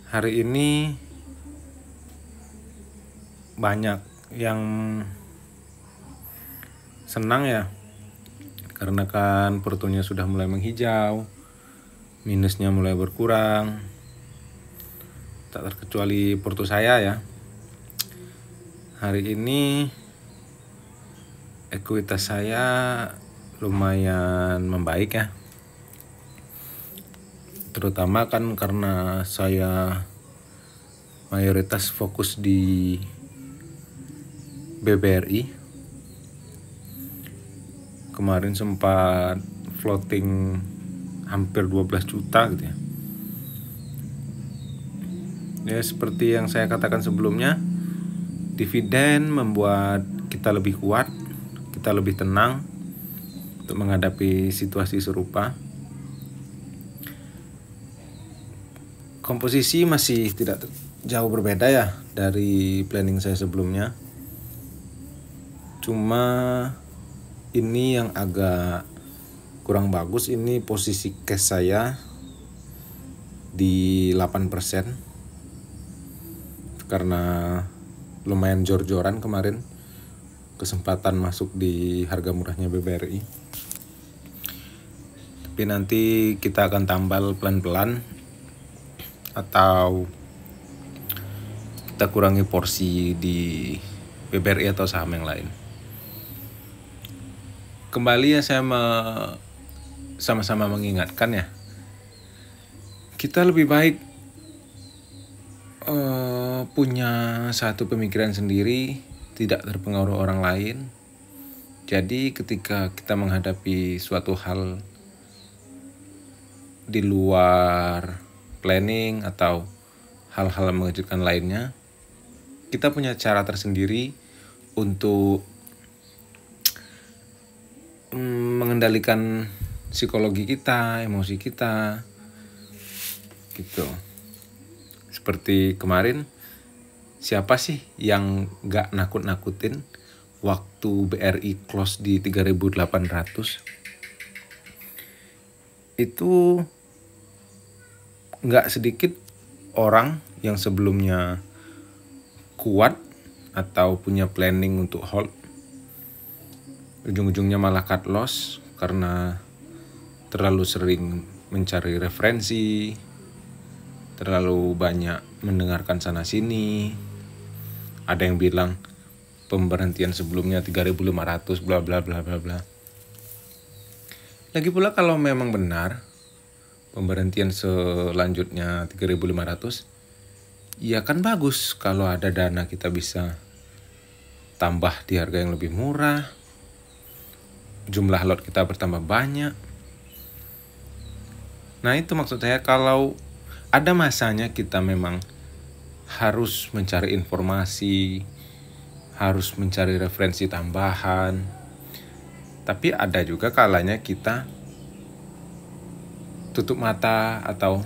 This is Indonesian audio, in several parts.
Hari ini banyak yang senang ya, karena kan portonya sudah mulai menghijau, minusnya mulai berkurang. Tak terkecuali porto saya ya. Hari ini ekuitas saya lumayan membaik ya. Terutama kan karena saya mayoritas fokus di BBRI. Kemarin sempat floating hampir 12 juta gitu ya. Ya seperti yang saya katakan sebelumnya, dividen membuat kita lebih kuat, kita lebih tenang untuk menghadapi situasi serupa. Komposisi masih tidak jauh berbeda ya dari planning saya sebelumnya. Cuma ini yang agak kurang bagus, ini posisi cash saya di 8%. Karena lumayan jor-joran kemarin kesempatan masuk di harga murahnya BBRI. Tapi nanti kita akan tambal pelan-pelan atau kita kurangi porsi di BBRI atau saham yang lain. Kembali ya, saya sama-sama mengingatkan ya, kita lebih baik punya satu pemikiran sendiri, tidak terpengaruh orang lain. Jadi ketika kita menghadapi suatu hal di luar planning atau hal-hal mengejutkan lainnya, kita punya cara tersendiri untuk mengendalikan psikologi kita, emosi kita gitu. Seperti kemarin, siapa sih yang gak nakut-nakutin waktu BRI close di 3.800? Itu gak sedikit orang yang sebelumnya kuat atau punya planning untuk hold, ujung-ujungnya malah cut loss karena terlalu sering mencari referensi, terlalu banyak mendengarkan sana sini. Ada yang bilang pemberhentian sebelumnya 3.500 bla bla bla bla bla. Lagi pula kalau memang benar pemberhentian selanjutnya 3.500, ya kan bagus kalau ada dana kita bisa tambah di harga yang lebih murah, jumlah lot kita bertambah banyak. Nah itu maksud saya, kalau ada masanya kita memang harus mencari informasi, harus mencari referensi tambahan. Tapi ada juga kalanya kita tutup mata atau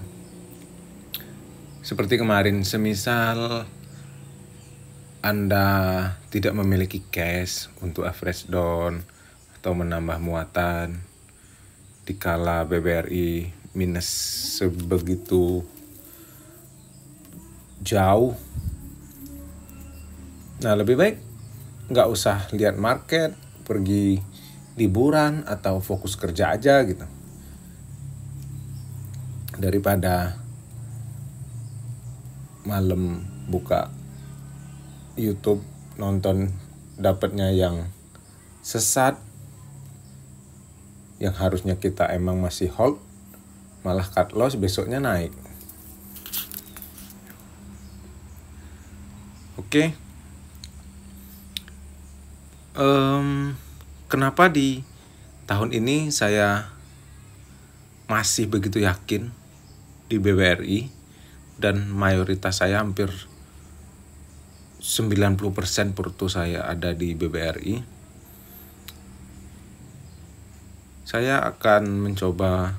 seperti kemarin, semisal Anda tidak memiliki cash untuk average down atau menambah muatan dikala BBRI minus sebegitu jauh. Nah lebih baik gak usah lihat market, pergi liburan atau fokus kerja aja gitu, daripada malam buka YouTube nonton dapatnya yang sesat, yang harusnya kita emang masih hold malah cut loss, besoknya naik. Oke. Kenapa di tahun ini saya masih begitu yakin di BBRI dan mayoritas saya hampir 90% porto saya ada di BBRI? Saya akan mencoba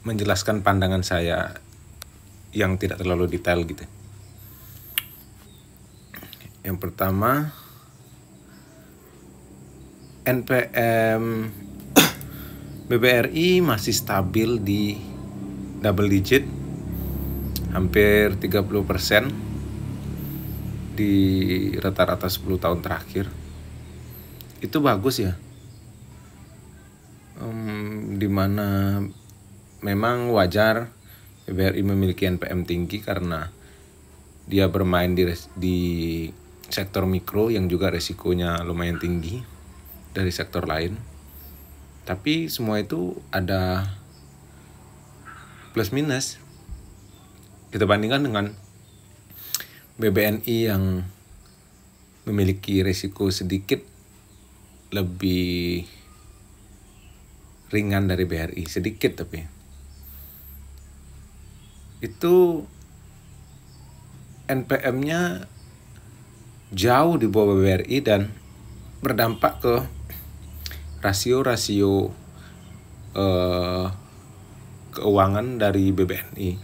menjelaskan pandangan saya yang tidak terlalu detail gitu. Yang pertama, NPM BBRI masih stabil di double digit, hampir 30% di rata-rata 10 tahun terakhir. Itu bagus ya, dimana memang wajar BBRI memiliki NPM tinggi karena dia bermain di sektor mikro yang juga resikonya lumayan tinggi dari sektor lain. Tapi semua itu ada plus minus. Kita bandingkan dengan BBNI yang memiliki resiko sedikit lebih ringan dari BRI, sedikit tapi. Itu NPM-nya jauh di bawah BBRI dan berdampak ke rasio keuangan dari BBNI.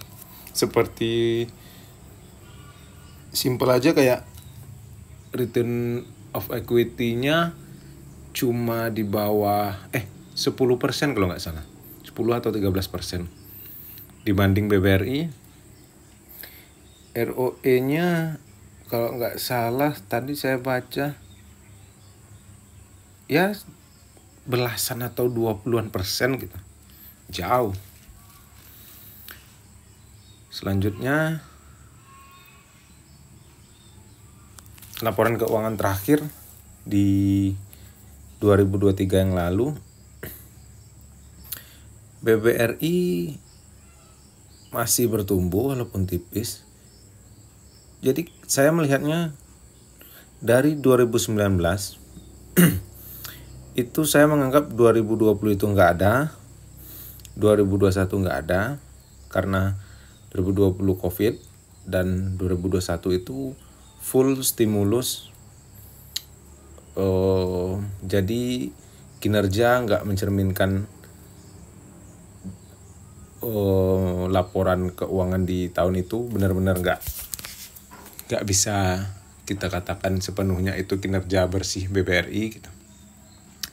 Seperti simple aja kayak return of equity-nya cuma di bawah 10% kalau nggak salah, 10 atau 13% dibanding BBRI. ROE-nya kalau nggak salah tadi saya baca ya belasan atau 20-an% gitu, jauh. Selanjutnya laporan keuangan terakhir di 2023 yang lalu, BBRI masih bertumbuh walaupun tipis. Jadi saya melihatnya dari 2019 itu saya menganggap 2020 itu nggak ada, 2021 nggak ada karena 2020 COVID dan 2021 itu full stimulus. Jadi kinerja nggak mencerminkan laporan keuangan di tahun itu benar-benar nggak bisa kita katakan sepenuhnya itu kinerja bersih BBRI gitu.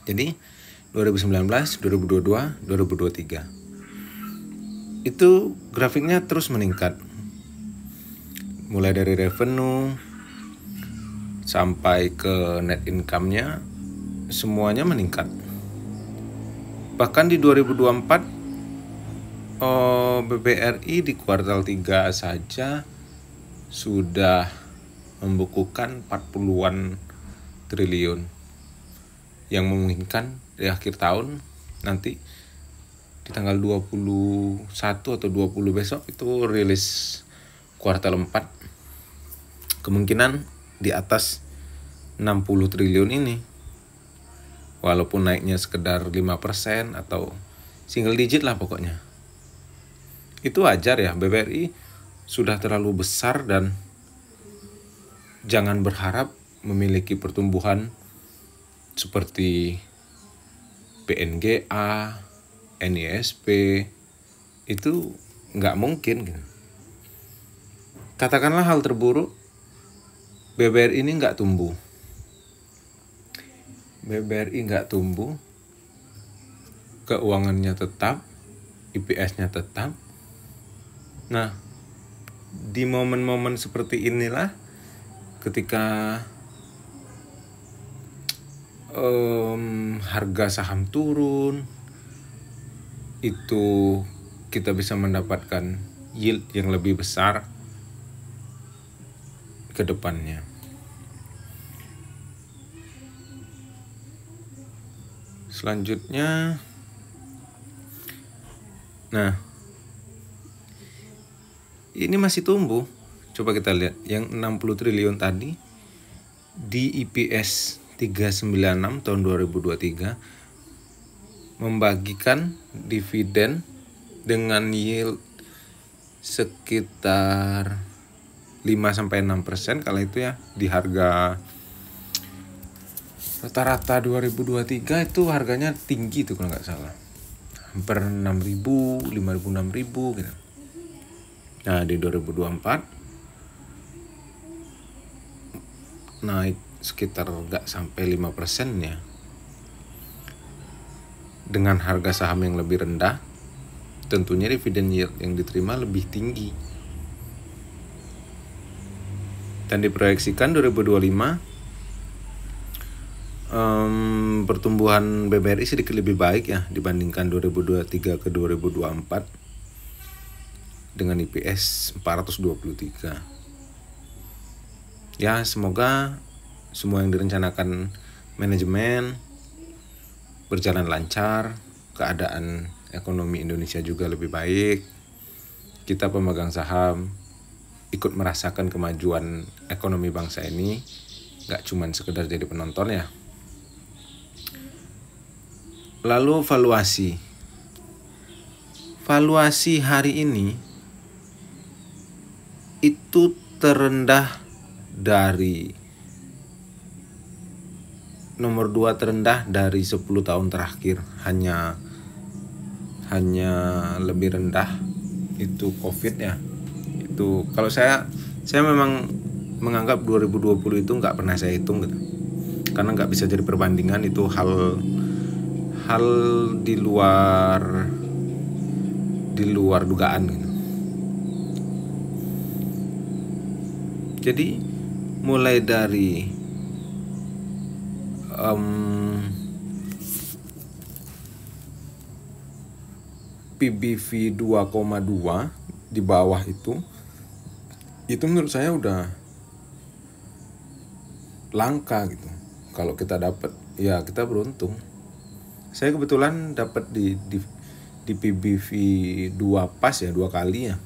Jadi 2019, 2022, 2023 itu grafiknya terus meningkat, mulai dari revenue sampai ke net income-nya semuanya meningkat. Bahkan di 2024 BBRI di kuartal 3 saja sudah membukukan 40-an triliun yang memungkinkan di akhir tahun nanti di tanggal 21 atau 20 besok itu rilis kuartal 4 kemungkinan di atas 60 triliun ini, walaupun naiknya sekedar 5% atau single digit lah pokoknya. Itu wajar ya, BBRI sudah terlalu besar dan jangan berharap memiliki pertumbuhan seperti BNGA, NISP, itu nggak mungkin gitu. Katakanlah hal terburuk, BBRI ini nggak tumbuh. BBRI nggak tumbuh, keuangannya tetap, IPS-nya tetap. Nah, di momen-momen seperti inilah ketika harga saham turun, itu kita bisa mendapatkan yield yang lebih besar ke depannya. Selanjutnya, nah ini masih tumbuh. Coba kita lihat yang 60 triliun tadi di IPS 396 tahun 2023 membagikan dividen dengan yield sekitar 5-6% kalau itu ya, di harga rata-rata 2023 itu harganya tinggi tuh kalau nggak salah, hampir 6.000, 5.000, 6.000 gitu. Nah di 2024 naik sekitar nggak sampai 5% ya. dengan harga saham yang lebih rendah, tentunya dividen yield yang diterima lebih tinggi. Dan diproyeksikan 2025 pertumbuhan BBRI sedikit lebih baik ya dibandingkan 2023 ke 2024 dengan IPS 423. Ya, semoga semua yang direncanakan manajemen berjalan lancar, keadaan ekonomi Indonesia juga lebih baik. Kita pemegang saham ikut merasakan kemajuan ekonomi bangsa ini, gak cuman sekedar jadi penonton ya. Lalu valuasi hari ini itu terendah dari nomor 2 terendah dari 10 tahun terakhir. Hanya lebih rendah itu COVID ya. Itu kalau saya memang menganggap 2020 itu nggak pernah saya hitung gitu, karena nggak bisa jadi perbandingan. Itu hal di luar dugaan gitu. Jadi mulai dari PBV 2,2 di bawah itu menurut saya udah langka gitu. Kalau kita dapat, ya kita beruntung. Saya kebetulan dapat di PBV 2 pas ya, 2 kali ya.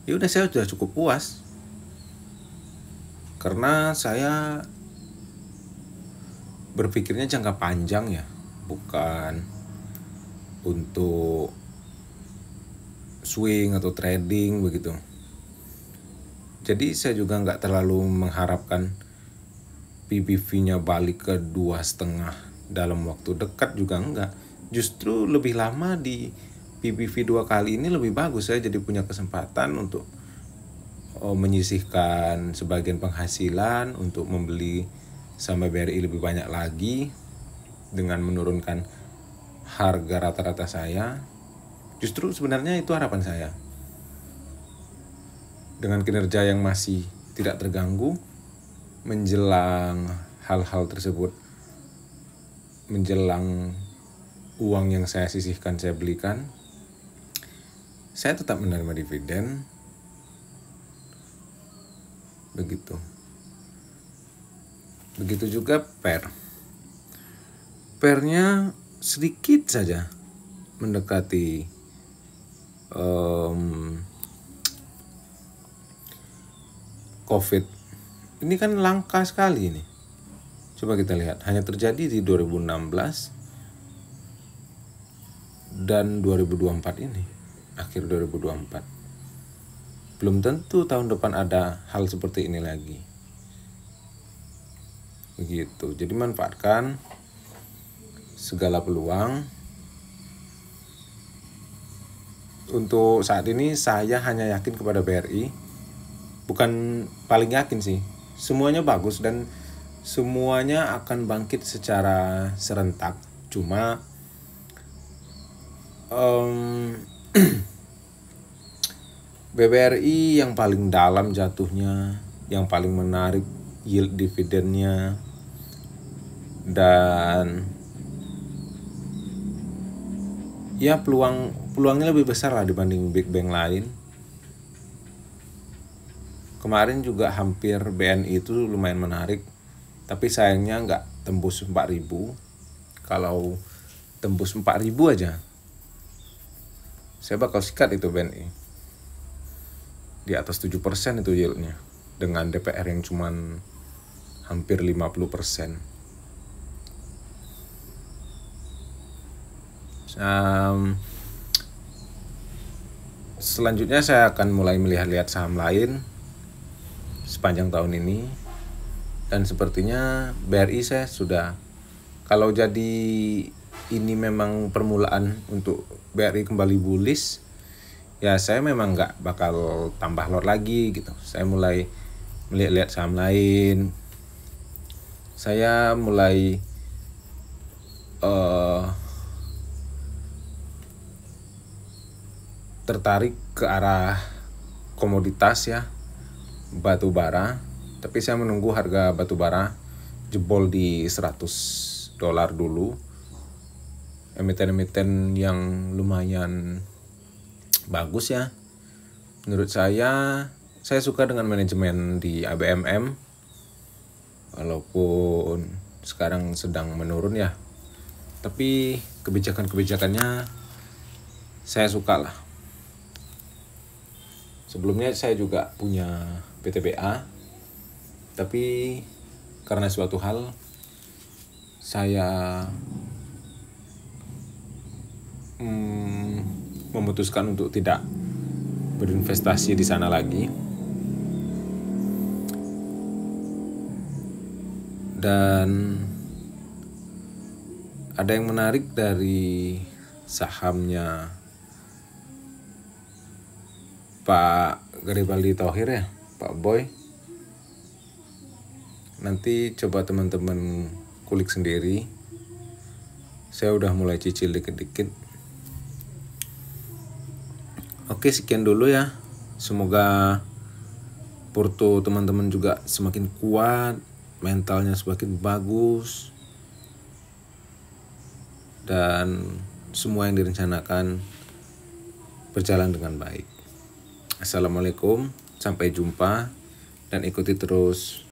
Ya udah, saya sudah cukup puas. Karena saya berpikirnya jangka panjang ya, bukan untuk swing atau trading begitu. Jadi saya juga nggak terlalu mengharapkan PBV-nya balik ke 2,5 dalam waktu dekat juga enggak. Justru lebih lama di PBV 2 kali ini lebih bagus. Saya jadi punya kesempatan untuk menyisihkan sebagian penghasilan untuk membeli saham BRI lebih banyak lagi dengan menurunkan harga rata-rata saya. Justru sebenarnya itu harapan saya. Dengan kinerja yang masih tidak terganggu menjelang hal-hal tersebut, menjelang uang yang saya sisihkan saya belikan, saya tetap menerima dividen. Begitu juga pernya sedikit saja mendekati COVID. Ini kan langka sekali ini. Coba kita lihat, hanya terjadi di 2016 dan 2024 ini, akhir 2024. Belum tentu tahun depan ada hal seperti ini lagi. Begitu. Jadi manfaatkan segala peluang. Untuk saat ini saya hanya yakin kepada BRI. Bukan paling yakin sih. Semuanya bagus dan semuanya akan bangkit secara serentak. Cuma BBRI yang paling dalam jatuhnya, yang paling menarik yield dividennya, dan ya peluangnya lebih besar lah dibanding big bank lain. Kemarin juga hampir BNI itu lumayan menarik, tapi sayangnya nggak tembus 4.000. Kalau tembus 4.000 aja, saya bakal sikat itu BNI. Di atas 7% itu yieldnya, dengan DPR yang cuman hampir 50%. Selanjutnya saya akan mulai melihat-lihat saham lain sepanjang tahun ini, dan sepertinya BRI saya sudah, kalau jadi ini memang permulaan untuk BRI kembali bullish, ya saya memang nggak bakal tambah lot lagi gitu. Saya mulai melihat-lihat saham lain. Saya mulai eh, tertarik ke arah komoditas ya, batu bara. Tapi saya menunggu harga batu bara jebol di $100 dulu. Emiten-emiten yang lumayan bagus ya. Menurut saya suka dengan manajemen di ABMM. Walaupun sekarang sedang menurun ya. Tapi kebijakan-kebijakannya saya suka lah. Sebelumnya saya juga punya PTBA. Tapi karena suatu hal saya memutuskan untuk tidak berinvestasi di sana lagi. Dan ada yang menarik dari sahamnya Pak Garibaldi Thohir ya, Pak Boy. Nanti coba teman-teman kulik sendiri. Saya udah mulai cicil dikit-dikit. Oke, sekian dulu ya. Semoga porto teman-teman juga semakin kuat, mentalnya semakin bagus, dan semua yang direncanakan berjalan dengan baik. Assalamualaikum, sampai jumpa, dan ikuti terus